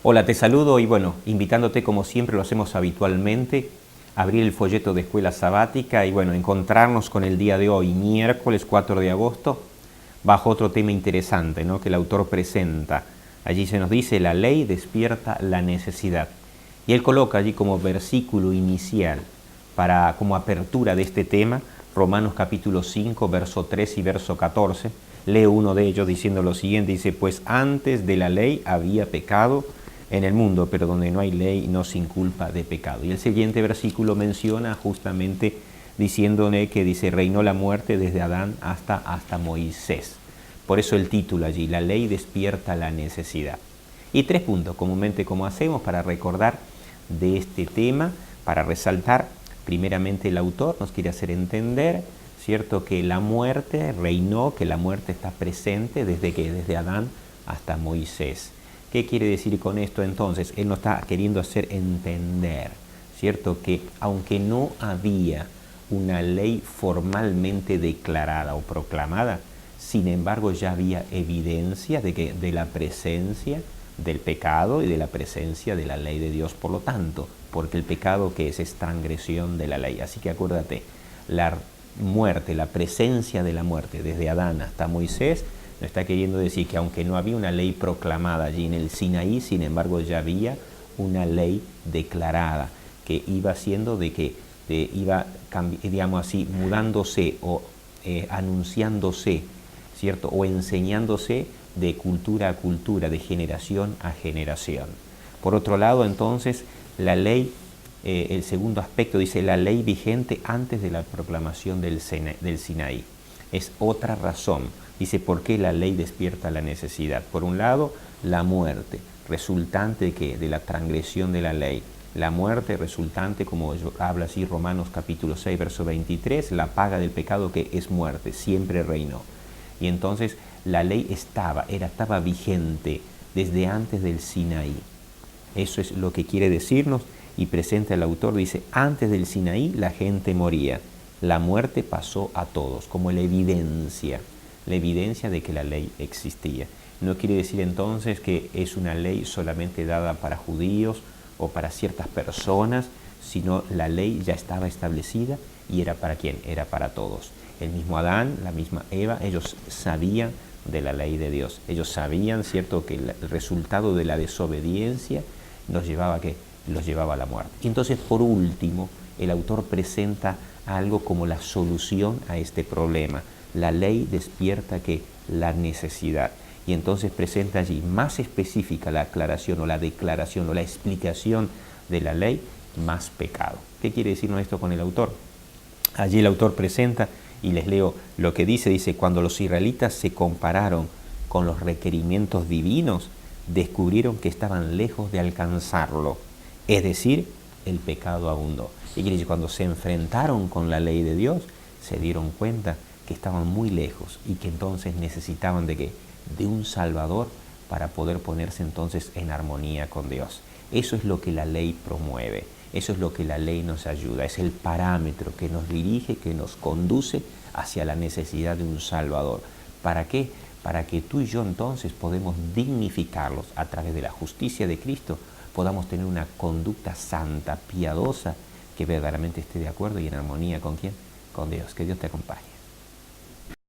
Hola, te saludo y bueno, invitándote como siempre lo hacemos habitualmente, a abrir el folleto de Escuela Sabática y bueno, encontrarnos con el día de hoy, miércoles 4 de agosto, bajo otro tema interesante, ¿no?, que el autor presenta. Allí se nos dice: la ley despierta la necesidad. Y él coloca allí como versículo inicial, como apertura de este tema, Romanos capítulo 5, verso 3 y verso 14. Leo uno de ellos diciendo lo siguiente, dice: pues antes de la ley había pecado en el mundo, pero donde no hay ley no se inculpa de pecado. Y el siguiente versículo menciona justamente diciéndole que dice: reinó la muerte desde Adán hasta Moisés. Por eso el título allí: la ley despierta la necesidad. Y 3 puntos, comúnmente como hacemos para recordar de este tema, para resaltar. Primeramente el autor nos quiere hacer entender, ¿cierto?, que la muerte reinó, que la muerte está presente desde Adán hasta Moisés. ¿Qué quiere decir con esto entonces? Él nos está queriendo hacer entender, ¿cierto?, que aunque no había una ley formalmente declarada o proclamada, sin embargo ya había evidencia de la presencia del pecado y de la presencia de la ley de Dios. Por lo tanto, porque el pecado, ¿qué es? Es transgresión de la ley. Así que acuérdate, la muerte, la presencia de la muerte desde Adán hasta Moisés, nos está queriendo decir que aunque no había una ley proclamada allí en el Sinaí, sin embargo ya había una ley declarada que iba haciendo iba, digamos así, mudándose o anunciándose, ¿cierto?, o enseñándose de cultura a cultura, de generación a generación. Por otro lado, entonces, la ley, el segundo aspecto, dice la ley vigente antes de la proclamación del Sinaí. Es otra razón. Dice, ¿por qué la ley despierta la necesidad? Por un lado, la muerte, resultante de la transgresión de la ley. La muerte resultante, como habla así Romanos capítulo 6, verso 23, la paga del pecado, que es muerte, siempre reinó. Y entonces la ley estaba vigente desde antes del Sinaí. Eso es lo que quiere decirnos, y presenta el autor, dice: antes del Sinaí la gente moría, la muerte pasó a todos, como la evidencia de que la ley existía. No quiere decir entonces que es una ley solamente dada para judíos o para ciertas personas, sino la ley ya estaba establecida y era para ¿quién? Era para todos. El mismo Adán, la misma Eva, ellos sabían de la ley de Dios. Ellos sabían, ¿cierto?, que el resultado de la desobediencia los llevaba a la muerte. Y entonces, por último, el autor presenta algo como la solución a este problema. La ley despierta la necesidad. Y entonces presenta allí más específica la aclaración o la declaración o la explicación de la ley, más pecado. ¿Qué quiere decirnos esto con el autor? Allí el autor presenta, y les leo lo que dice: cuando los israelitas se compararon con los requerimientos divinos, descubrieron que estaban lejos de alcanzarlo, es decir, el pecado abundó. Y quiere decir, cuando se enfrentaron con la ley de Dios, se dieron cuenta que estaban muy lejos y que entonces necesitaban de un Salvador para poder ponerse entonces en armonía con Dios. Eso es lo que la ley promueve, eso es lo que la ley nos ayuda, es el parámetro que nos dirige, que nos conduce hacia la necesidad de un Salvador. ¿Para qué? Para que tú y yo entonces podemos dignificarlos a través de la justicia de Cristo, podamos tener una conducta santa, piadosa, que verdaderamente esté de acuerdo y en armonía ¿con quién? Con Dios. Que Dios te acompañe.